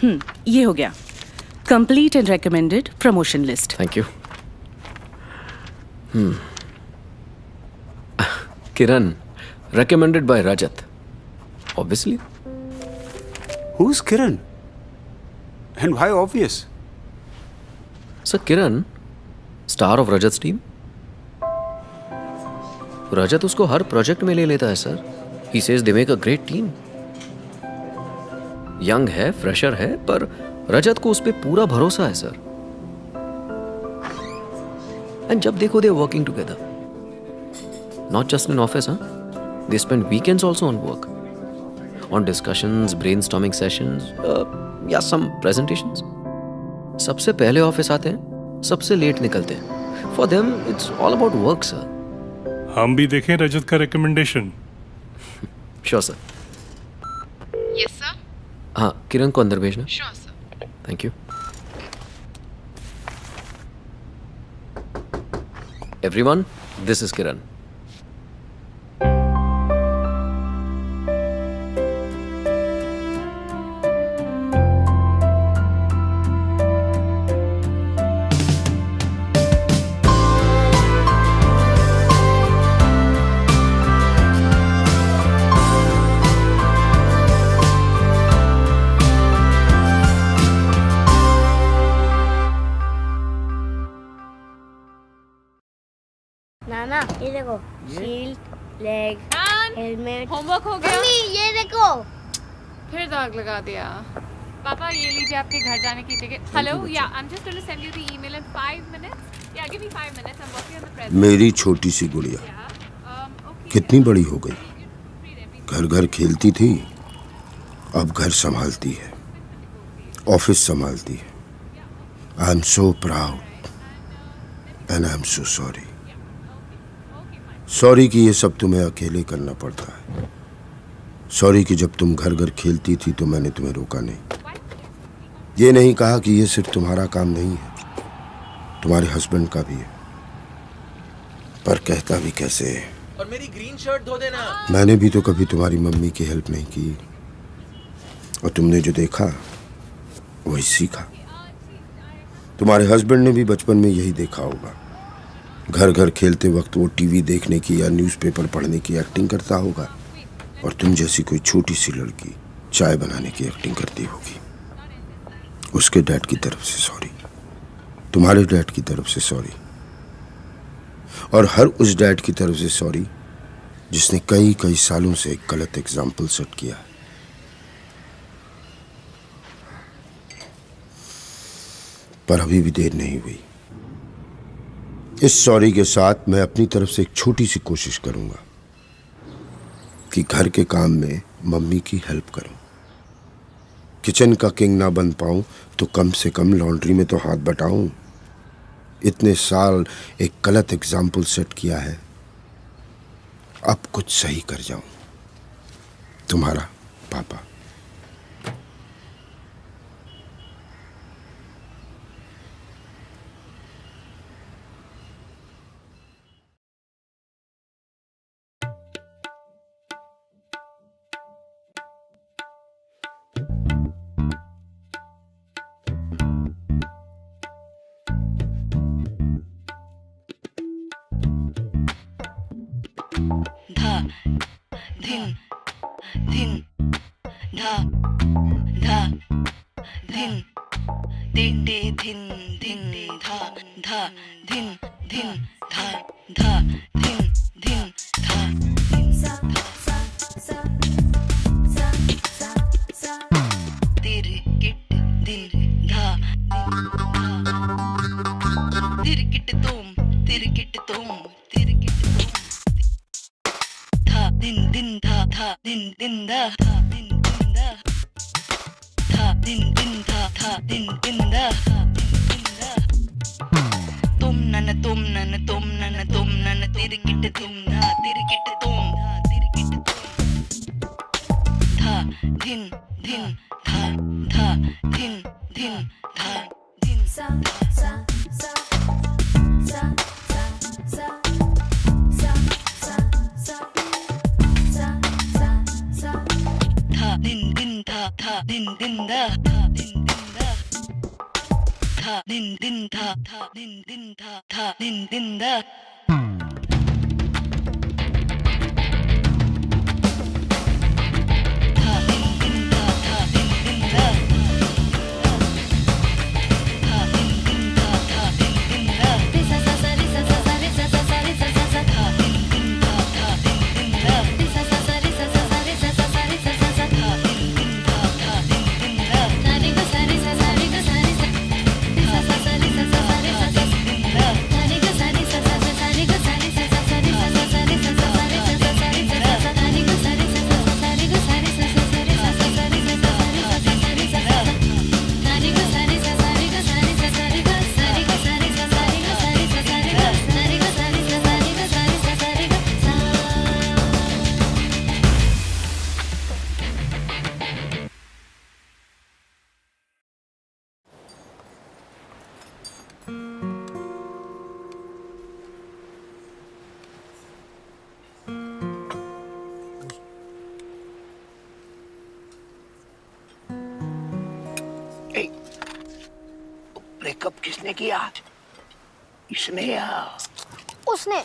ये हो गया complete and recommended promotion list. Thank you. Kiran, recommended by Rajat. Obviously. Who's Kiran? And why obvious? Sir, Kiran, star of Rajat's team. Rajat उसको हर project में ले लेता है sir. He says they make a great team. Young है, fresher है, पर रजत को उस पे पूरा भरोसा है सर. एंड जब देखो they are working together. Not just in office, huh? They spend weekends also on work. On discussions, brainstorming sessions, या some presentations. सबसे पहले ऑफिस आते हैं, सबसे लेट निकलते हैं. For them, it's all about work, sir. हम भी देखें रजत का recommendation. Sure, sir. Yes, sir. हाँ, किरण को अंदर भेजना. Sure, sir. Thank you. Everyone, this is Kiran. नाना ये देखो, शील्ड, लेग, हेलमेट। होमवर्क हो गया? मम्मी ये देखो। फिर दाग लगा दिया. पापा ये लीजिए आपके घर जाने की ticket. Hello, yeah I am just going to send you the email in 5 minutes. Yeah give me 5 minutes. I am working on the present. मेरी छोटी सी गुड़िया कितनी बड़ी हो गई. घर घर खेलती थी, अब घर संभालती है, ऑफिस संभालती है. I am so proud and I am so sorry. Sorry कि ये सब तुम्हें अकेले करना पड़ता है. सॉरी कि जब तुम घर घर खेलती थी तो मैंने तुम्हें रोका नहीं. ये नहीं कहा कि ये सिर्फ तुम्हारा काम नहीं है, तुम्हारे हस्बैंड का भी है. पर कहता भी कैसे है. और मेरी ग्रीन शर्ट धो देना. मैंने भी तो कभी तुम्हारी मम्मी की हेल्प नहीं की, और तुमने जो देखा वही सीखा. तुम्हारे हस्बैंड ने भी बचपन में यही देखा होगा. घर घर खेलते वक्त वो टीवी देखने की या न्यूज़पेपर पढ़ने की एक्टिंग करता होगा, और तुम जैसी कोई छोटी सी लड़की चाय बनाने की एक्टिंग करती होगी. उसके डैड की तरफ से सॉरी, तुम्हारे डैड की तरफ से सॉरी, और हर उस डैड की तरफ से सॉरी जिसने कई कई सालों से एक गलत एग्जाम्पल सेट किया है. पर अभी भी देर नहीं हुई. इस सॉरी के साथ मैं अपनी तरफ से एक छोटी सी कोशिश करूंगा कि घर के काम में मम्मी की हेल्प करूं. किचन का किंग ना बन पाऊं तो कम से कम लॉन्ड्री में तो हाथ बटाऊं. इतने साल एक गलत एग्जाम्पल सेट किया है, अब कुछ सही कर जाऊं. तुम्हारा पापा. धा धिन धिन धा धा धिन टिटे धिन धिन धा धा धिन धिन धा धा धिन धिन धा धिन सा सा सा सा सा तिरकिट दिन धा तिरकिट तुम तिरकिट तुम तिरकिट तुम दिन दिन धा धा दिन दिन दा धा दिन दिन दा धा दिन दिन धा धा दिन दिन दा धा दिन दिन दा तुम नन तुम नन तुम नन तुम नन तिरकिट तुम धा तिरकिट तुम धा तिरकिट तुम धा दिन दिन धा धा दिन दिन धा दिन सा सा सा सा सा सा धा दिन दिन धा धा दिन दिन दा धा दिन था दिन दिन था दिन दिन था दिन दिन दा ब्रेकअप किसने किया? इसने या उसने।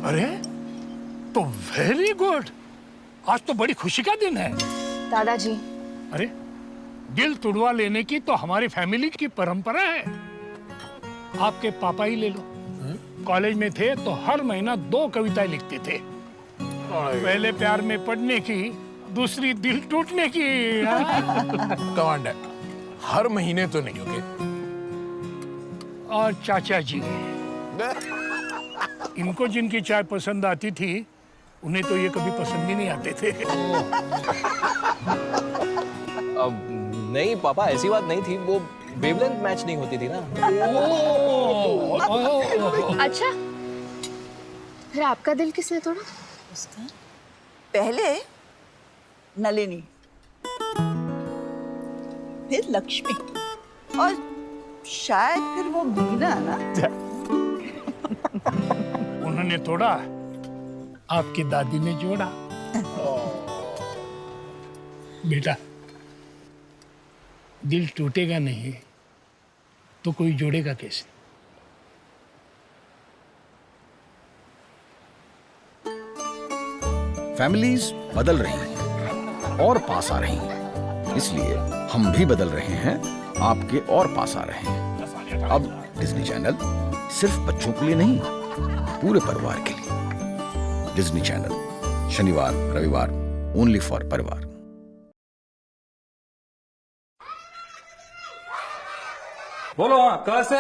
अरे तो वेरी गुड, आज तो बड़ी खुशी का दिन है। दादाजी, अरे दिल तुड़वा लेने की तो हमारी फैमिली की परंपरा है। आपके पापा ही ले लो, कॉलेज में थे तो हर महीना 2 कविताएं लिखते थे। पहले प्यार में पढ़ने की, दूसरी दिल टूटने की। कमांडर, हर महीने तो नहीं होगे। और चाचा जी, इनको जिनकी चाय पसंद आती थी उन्हें तो ये कभी पसंद ही नहीं आते थे। अब नहीं पापा, ऐसी बात नहीं थी, वो वेवलेंथ मैच नहीं होती थी ना। अच्छा, फिर आपका दिल किसने तोड़ा? पहले नलिनी, फिर लक्ष्मी और शायद फिर वो मीना ना। उन्होंने तोड़ा, आपकी दादी ने जोड़ा। बेटा, दिल टूटेगा नहीं तो कोई जोड़ेगा कैसे? फैमिलीज बदल रही हैं और पास आ रही हैं, इसलिए हम भी बदल रहे हैं, आपके और पास आ रहे हैं। अब डिज्नी चैनल सिर्फ बच्चों के लिए नहीं, पूरे परिवार के लिए। डिज्नी चैनल शनिवार रविवार ओनली फॉर परिवार। बोलो कैसे?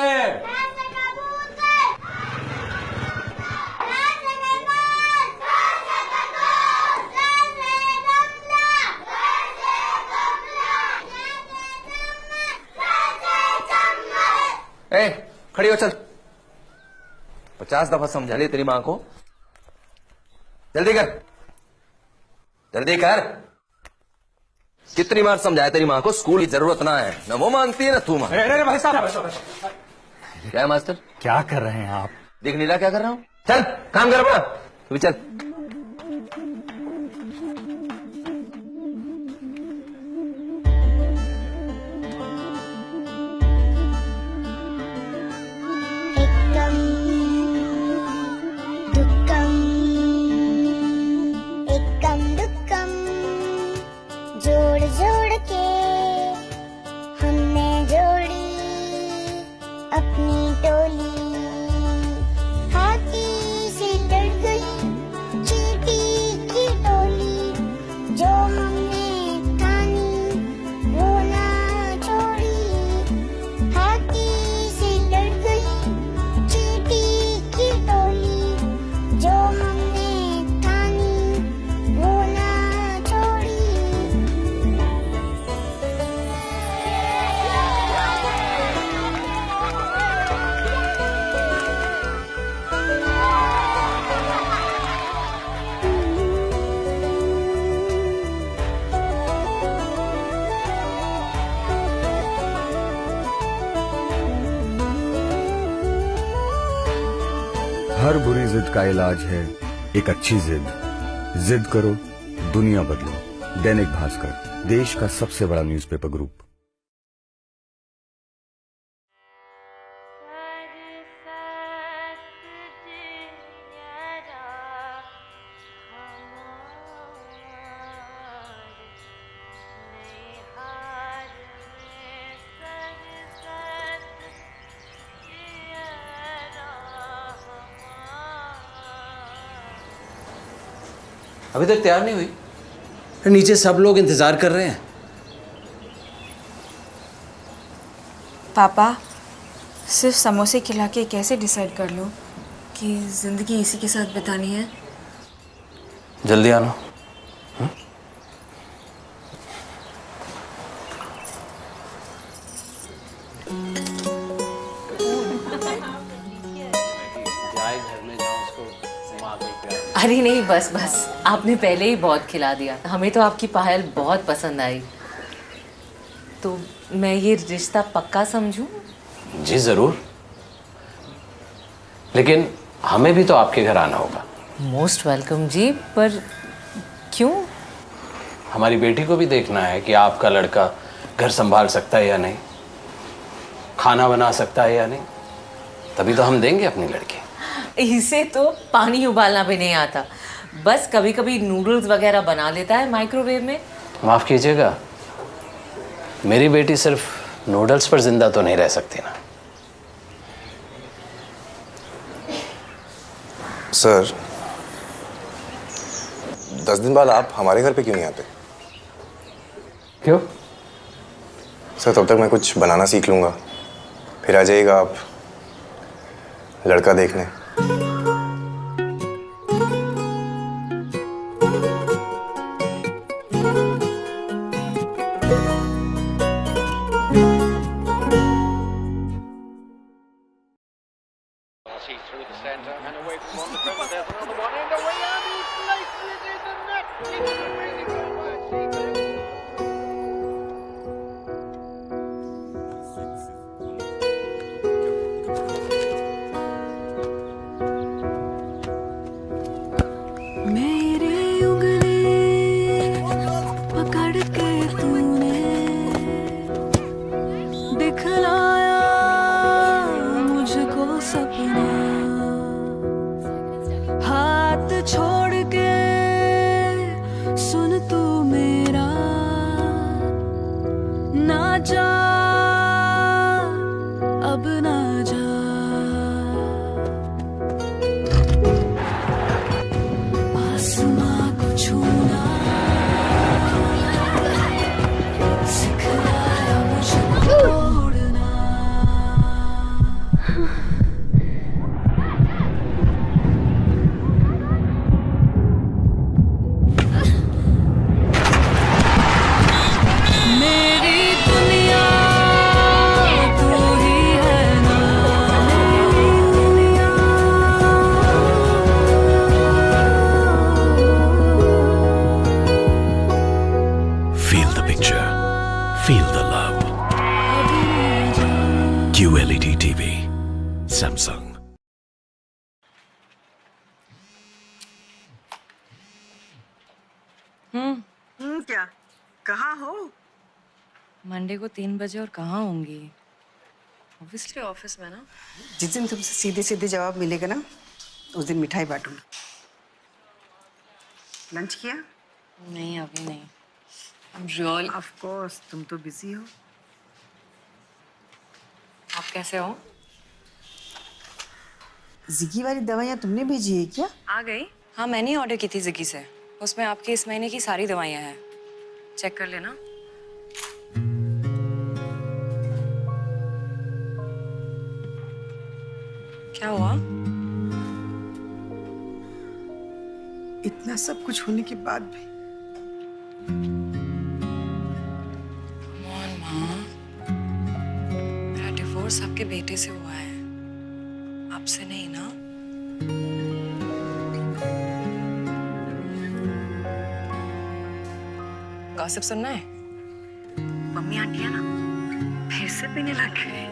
ए, खड़ी हो, चल। 50 दफा समझा ली तेरी मां को। जल्दी कर, जल्दी कर। कितनी बार समझाया तेरी मां को स्कूल की जरूरत ना है, न वो मानती है न तू मानती। अरे भाई साहब, क्या है मास्टर? क्या कर रहे हैं आप? देख नीला क्या कर रहा हूँ। चल काम कर अपना, तू भी चल। जोड़ जोड़ के हमने जोड़ी अपनी टोली, हाथी से डर गई चींटी की टोली, जो हमने ठानी वो ना छोड़ी, हाथी से डर गई चींटी की टोली, जो हमने ठानी वो ना छोड़ी। हर बुरी जिद का इलाज है एक अच्छी जिद। जिद करो, दुनिया बदलो। दैनिक भास्कर, देश का सबसे बड़ा न्यूज़पेपर ग्रुप। अभी तक तैयार नहीं हुई? नीचे सब लोग इंतजार कर रहे हैं। पापा, सिर्फ समोसे खिला के कैसे डिसाइड कर लो कि जिंदगी इसी के साथ बितानी है? जल्दी आना। अरे नहीं, बस बस, आपने पहले ही बहुत खिला दिया। हमें तो आपकी पायल बहुत पसंद आई। तो मैं ये रिश्ता पक्का समझूं? जी जरूर, लेकिन हमें भी तो आपके घर आना होगा। मोस्ट वेलकम जी, पर क्यों? हमारी बेटी को भी देखना है कि आपका लड़का घर संभाल सकता है या नहीं, खाना बना सकता है या नहीं, तभी तो हम देंगे अपनी लड़की। इसे तो पानी उबालना भी नहीं आता, बस कभी कभी नूडल्स वगैरह बना लेता है माइक्रोवेव में। माफ कीजिएगा, मेरी बेटी सिर्फ नूडल्स पर जिंदा तो नहीं रह सकती ना। सर, 10 दिन बाद आप हमारे घर पे क्यों नहीं आते? क्यों? सर, तब तक मैं कुछ बनाना सीख लूंगा, फिर आ जाइएगा आप लड़का देखने। मेरी उंगली पकड़ के तूने दिखलाया मुझको सपना, हाथ छोड़ के सुन तू मेरा, ना जा अब ना जा। आसमां को छूना सिखलाया मुझको उड़ना। मेरी दुनिया तू ही है ना, मेरी दुनिया। Feel the picture. Feel the love. QLED TV. Samsung. क्या? कहाँ हो? मंडे को 3 बजे और कहाँ होंगी? ऑब्वियसली ऑफिस में ना। जिस दिन तुमसे सीधे सीधे जवाब मिलेगा ना, उस दिन मिठाई बांटूंगी। लंच किया? नहीं, अभी नहीं। I'm really... ऑफ कोर्स, तुम तो बिजी हो। आप कैसे हो? जिगी वाली दवाइयाँ तुमने भेजी है क्या? आ गई? हाँ, मैंने ही ऑर्डर की थी जिगी से। उसमें आपकी इस महीने की सारी दवाइयाँ हैं, चेक कर लेना। क्या हुआ? इतना सब कुछ होने के बाद भी मेरा डिवोर्स आपके बेटे से हुआ है, आपसे नहीं ना। गॉसिप सुनना है? मम्मी आंटी है ना, फिर से पीने लग गए।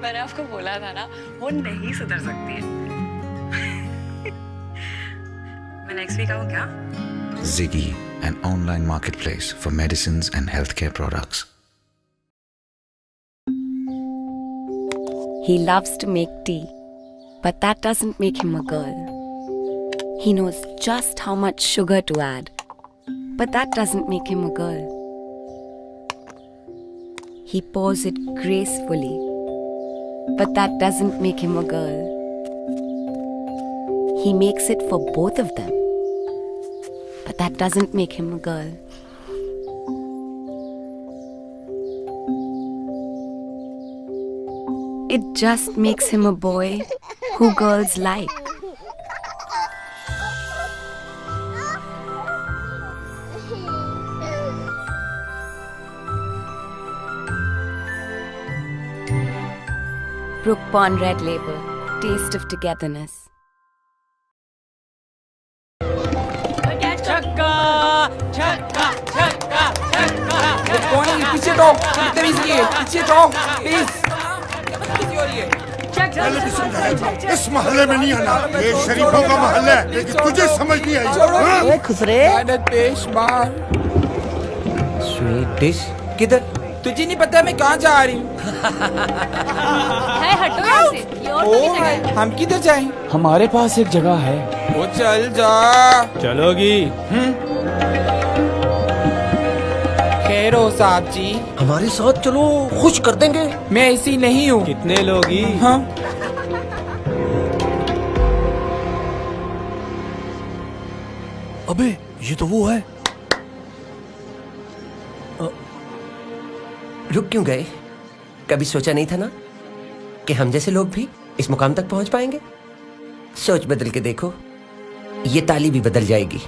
मैंने आपको बोला था ना, वो नहीं सुधर सकती है। मैं नेक्स्ट वीक आऊँ क्या? Ziggy, an online marketplace for medicines and healthcare products. He loves to make tea, but that doesn't make him a girl. He knows just how much sugar to add, but that doesn't make him a girl. He pours it gracefully, but that doesn't make him a girl. he makes it for both of them. But that doesn't make him a girl. It just makes him a boy who girls like. Brook Pond Red Label, taste of togetherness. कौन है? पीछे talk, पीछे talk, please. पहले भी समझाया, इस मोहल्ले में नहीं आना, ये शरीफों का मोहल्ला है, लेकिन तुझे समझ नहीं आई। हाँ? खुसरे स्वीट डिश किधर? तुझे नहीं पता मैं कहाँ जा रही हूँ? हटो यहाँ से, ये और कोई जगह है। हम किधर जाएं? हमारे पास एक जगह है। वो चल जा। चलोगी? खैर हो साहब जी, हमारे साथ चलो, खुश कर देंगे। मैं ऐसी नहीं हूँ। कितने लोगी? हाँ? अबे ये तो वो है। रुक क्यों गए? कभी सोचा नहीं था ना कि हम जैसे लोग भी इस मुकाम तक पहुंच पाएंगे? सोच बदल के देखो, ये ताली भी बदल जाएगी।